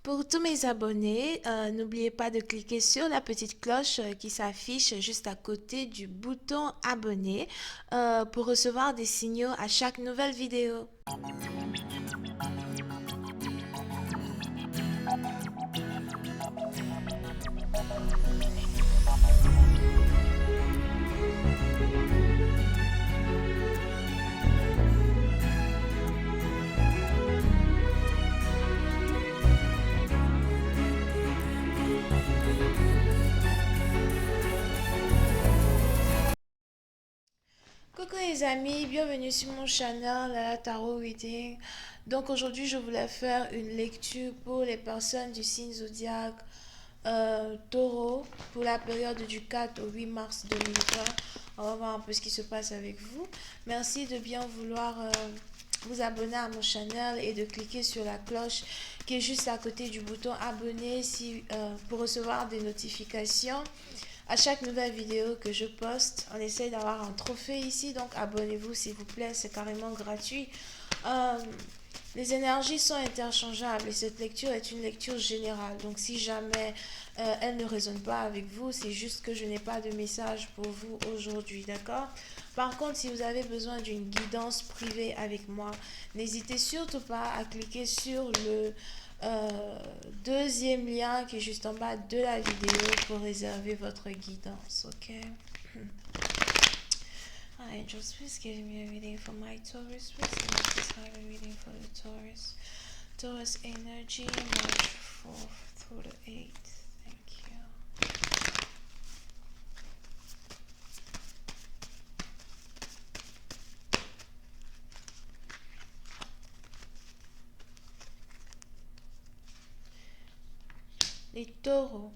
Pour tous mes abonnés, n'oubliez pas de cliquer sur la petite cloche qui s'affiche juste à côté du bouton abonner pour recevoir des signaux à chaque nouvelle vidéo. Coucou les amis, bienvenue sur mon channel la Tarot Reading. Donc aujourd'hui je voulais faire une lecture pour les personnes du signe zodiaque Taureau pour la période du 4 au 8 mars 2020. On va voir un peu ce qui se passe avec vous. Merci de bien vouloir vous abonner à mon channel et de cliquer sur la cloche qui est juste à côté du bouton abonner pour recevoir des notifications à chaque nouvelle vidéo que je poste. On essaie d'avoir un trophée ici, donc abonnez-vous s'il vous plaît, c'est carrément gratuit. Euh, les énergies sont interchangeables et cette lecture est une lecture générale. Donc si jamais elle ne résonne pas avec vous, c'est juste que je n'ai pas de message pour vous aujourd'hui, d'accord? Par contre, si vous avez besoin d'une guidance privée avec moi, n'hésitez surtout pas à cliquer sur le deuxième lien qui est juste en bas de la vidéo pour réserver votre guidance, ok? Angels, please give me a reading for my Taurus. Please have a reading for the Taurus. Taurus energy, March 4th through the 8th. Thank you. Les taureaux.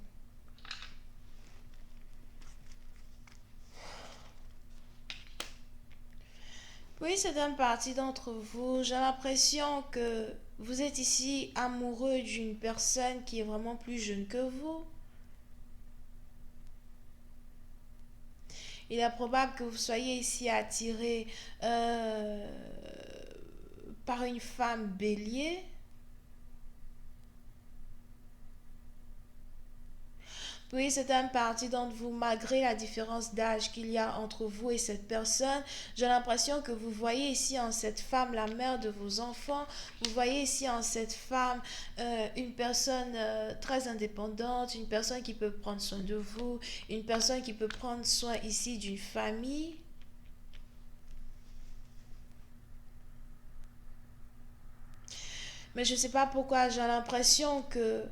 Oui, c'est une partie d'entre vous. J'ai l'impression que vous êtes ici amoureux d'une personne qui est vraiment plus jeune que vous. Il est probable que vous soyez ici attiré euh, par une femme bélier. Oui, c'est une partie d'entre vous, malgré la différence d'âge qu'il y a entre vous et cette personne. J'ai l'impression que vous voyez ici en cette femme la mère de vos enfants. Vous voyez ici en cette femme une personne très indépendante, une personne qui peut prendre soin de vous, une personne qui peut prendre soin ici d'une famille. Mais je ne sais pas pourquoi j'ai l'impression que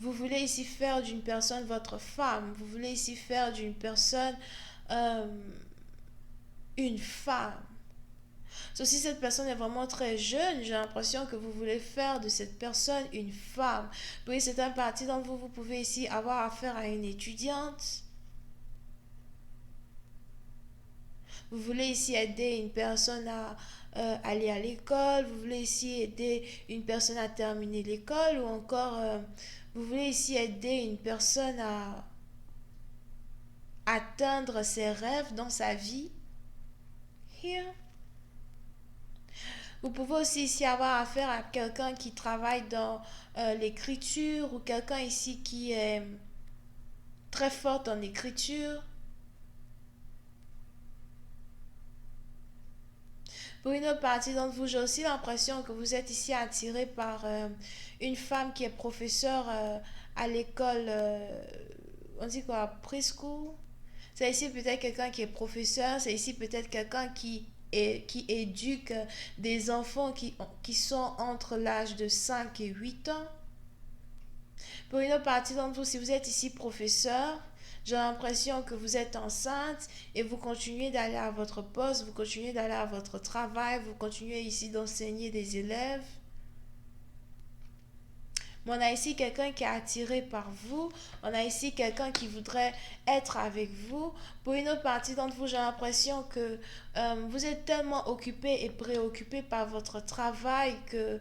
vous voulez ici faire d'une personne votre femme. Vous voulez ici faire d'une personne euh, une femme. Sauf si cette personne est vraiment très jeune, j'ai l'impression que vous voulez faire de cette personne une femme. Oui, c'est un parti dont vous pouvez ici avoir affaire à une étudiante. Vous voulez ici aider une personne à aller à l'école. Vous voulez ici aider une personne à terminer l'école. Ou encore, vous voulez ici aider une personne à atteindre ses rêves dans sa vie. Here. Vous pouvez aussi ici avoir affaire à quelqu'un qui travaille dans l'écriture ou quelqu'un ici qui est très fort en écriture. Pour une autre partie d'entre vous, j'ai aussi l'impression que vous êtes ici attiré par une femme qui est professeure à l'école, on dit quoi, preschool. C'est ici peut-être quelqu'un qui est professeur, c'est ici peut-être quelqu'un qui éduque des enfants qui sont entre l'âge de 5 et 8 ans. Pour une autre partie d'entre vous, si vous êtes ici professeur, j'ai l'impression que vous êtes enceinte et vous continuez d'aller à votre poste, vous continuez d'aller à votre travail, vous continuez ici d'enseigner des élèves. Mais on a ici quelqu'un qui est attiré par vous. On a ici quelqu'un qui voudrait être avec vous. Pour une autre partie d'entre vous, j'ai l'impression que vous êtes tellement occupé et préoccupé par votre travail que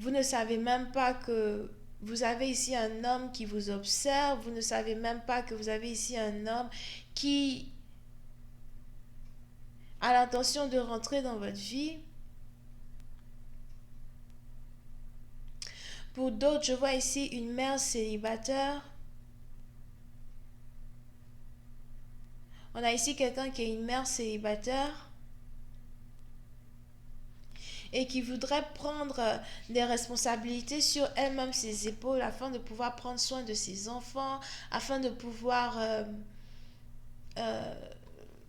vous ne savez même pas que vous avez ici un homme qui vous observe. Vous ne savez même pas que vous avez ici un homme qui a l'intention de rentrer dans votre vie. Pour d'autres, je vois ici une mère célibataire. On a ici quelqu'un qui est une mère célibataire et qui voudrait prendre des responsabilités sur elle-même, ses épaules, afin de pouvoir prendre soin de ses enfants, afin de pouvoir euh,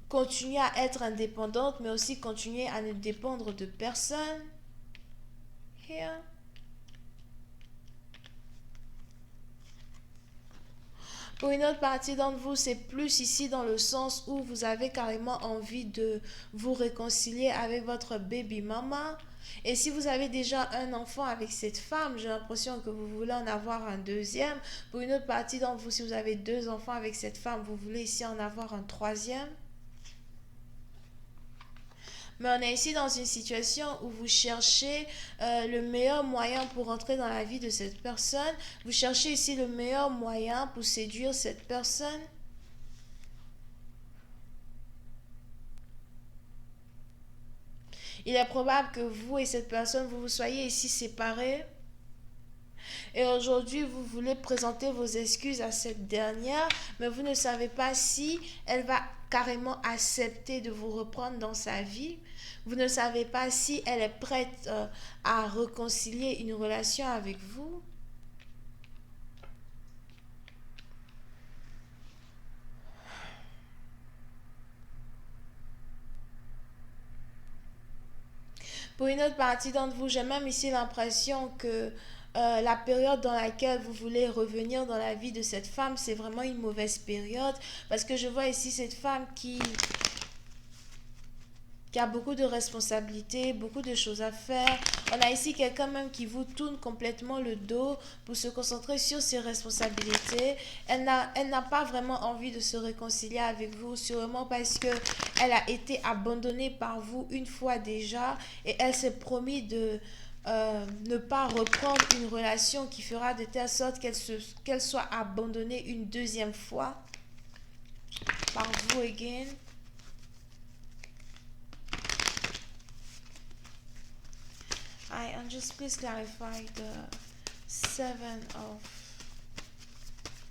continuer à être indépendante, mais aussi continuer à ne dépendre de personne. Here. Pour une autre partie d'entre vous, c'est plus ici dans le sens où vous avez carrément envie de vous réconcilier avec votre baby mama. Et si vous avez déjà un enfant avec cette femme, j'ai l'impression que vous voulez en avoir un deuxième. Pour une autre partie d'entre vous, si vous avez deux enfants avec cette femme, vous voulez ici en avoir un troisième. Mais on est ici dans une situation où vous cherchez le meilleur moyen pour entrer dans la vie de cette personne. Vous cherchez ici le meilleur moyen pour séduire cette personne. Il est probable que vous et cette personne, vous vous soyez ici séparés. Et aujourd'hui, vous voulez présenter vos excuses à cette dernière, mais vous ne savez pas si elle va carrément accepter de vous reprendre dans sa vie. Vous ne savez pas si elle est prête à réconcilier une relation avec vous. Pour une autre partie d'entre vous, j'ai même ici l'impression que la période dans laquelle vous voulez revenir dans la vie de cette femme, c'est vraiment une mauvaise période. Parce que je vois ici cette femme qui a beaucoup de responsabilités, beaucoup de choses à faire. On a ici quelqu'un même qui vous tourne complètement le dos pour se concentrer sur ses responsabilités. Elle n'a pas vraiment envie de se réconcilier avec vous, sûrement parce que elle a été abandonnée par vous une fois déjà et elle s'est promis de ne pas reprendre une relation qui fera de telle sorte qu'elle soit abandonnée une deuxième fois par vous again. And just please clarify the seven of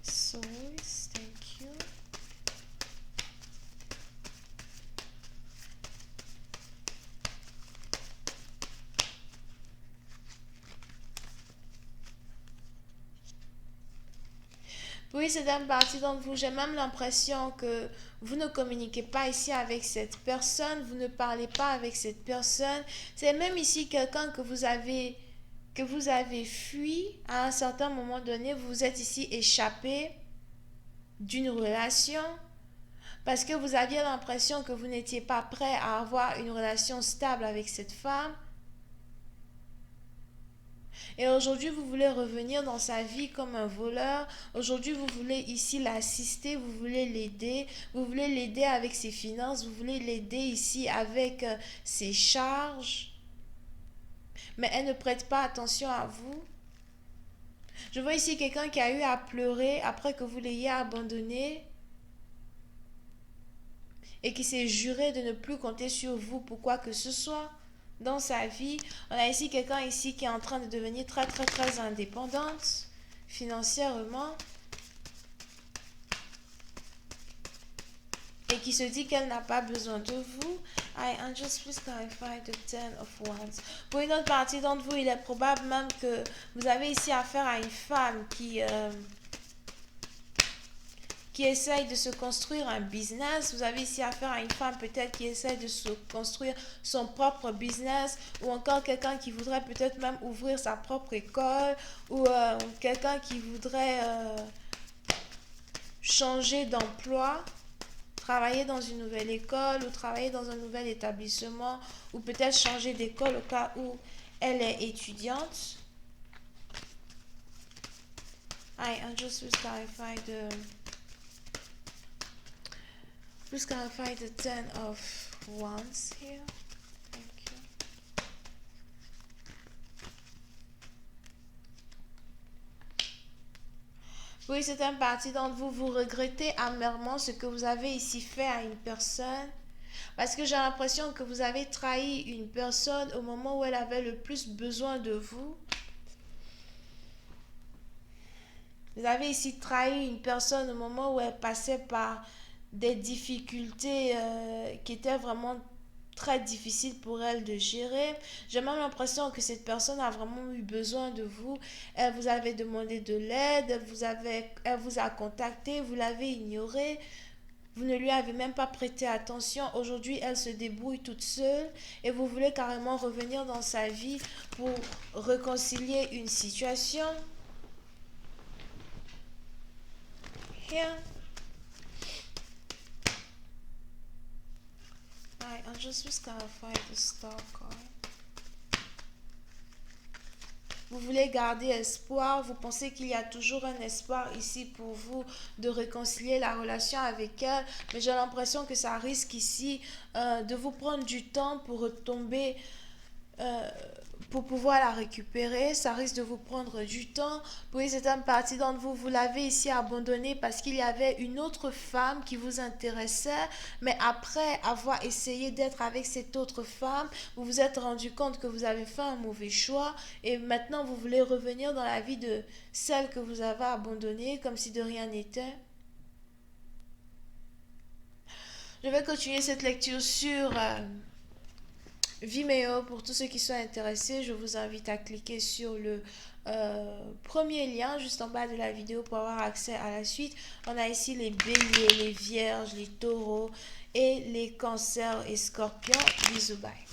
swords. Thank you. Oui, c'est une partie d'entre vous. J'ai même l'impression que vous ne communiquez pas ici avec cette personne, vous ne parlez pas avec cette personne. C'est même ici quelqu'un que vous avez fui à un certain moment donné. Vous êtes ici échappé d'une relation parce que vous aviez l'impression que vous n'étiez pas prêt à avoir une relation stable avec cette femme. Et aujourd'hui, vous voulez revenir dans sa vie comme un voleur. Aujourd'hui, vous voulez ici l'assister, vous voulez l'aider. Vous voulez l'aider avec ses finances, vous voulez l'aider ici avec ses charges. Mais elle ne prête pas attention à vous. Je vois ici quelqu'un qui a eu à pleurer après que vous l'ayez abandonné et qui s'est juré de ne plus compter sur vous pour quoi que ce soit dans sa vie. On a ici quelqu'un ici qui est en train de devenir très très très indépendante financièrement et qui se dit qu'elle n'a pas besoin de vous. And just please clarify the Ten of Wands. Pour une autre partie d'entre vous, il est probable même que vous avez ici affaire à une femme qui essaye de se construire un business. Vous avez ici affaire à une femme peut-être qui essaye de se construire son propre business, ou encore quelqu'un qui voudrait peut-être même ouvrir sa propre école, ou quelqu'un qui voudrait changer d'emploi, travailler dans une nouvelle école ou travailler dans un nouvel établissement, ou peut-être changer d'école au cas où elle est étudiante. I just will clarify the Please clarify the Ten of Wands here. Thank you. Oui, c'est une partie d'entre vous. Vous regrettez amèrement ce que vous avez ici fait à une personne. Parce que j'ai l'impression que vous avez trahi une personne au moment où elle avait le plus besoin de vous. Vous avez ici trahi une personne au moment où elle passait par des difficultés qui étaient vraiment très difficiles pour elle de gérer. J'ai même l'impression que cette personne a vraiment eu besoin de vous. Elle vous avait demandé de l'aide, elle vous a contacté, vous l'avez ignoré. Vous ne lui avez même pas prêté attention. Aujourd'hui, elle se débrouille toute seule et vous voulez carrément revenir dans sa vie pour réconcilier une situation. Here, I just gotta find the star card. Vous voulez garder espoir, vous pensez qu'il y a toujours un espoir ici pour vous de réconcilier la relation avec elle, mais j'ai l'impression que ça risque ici de vous prendre du temps pour retomber, euh, pour pouvoir la récupérer. Ça risque de vous prendre du temps. Pour une certaine partie d'entre vous, vous l'avez ici abandonné parce qu'il y avait une autre femme qui vous intéressait, mais après avoir essayé d'être avec cette autre femme, vous vous êtes rendu compte que vous avez fait un mauvais choix et maintenant vous voulez revenir dans la vie de celle que vous avez abandonnée comme si de rien n'était. Je vais continuer cette lecture sur Vimeo. Pour tous ceux qui sont intéressés, je vous invite à cliquer sur le premier lien juste en bas de la vidéo pour avoir accès à la suite. On a ici les béliers, les vierges, les taureaux et les cancers et scorpions. Bisous, bye.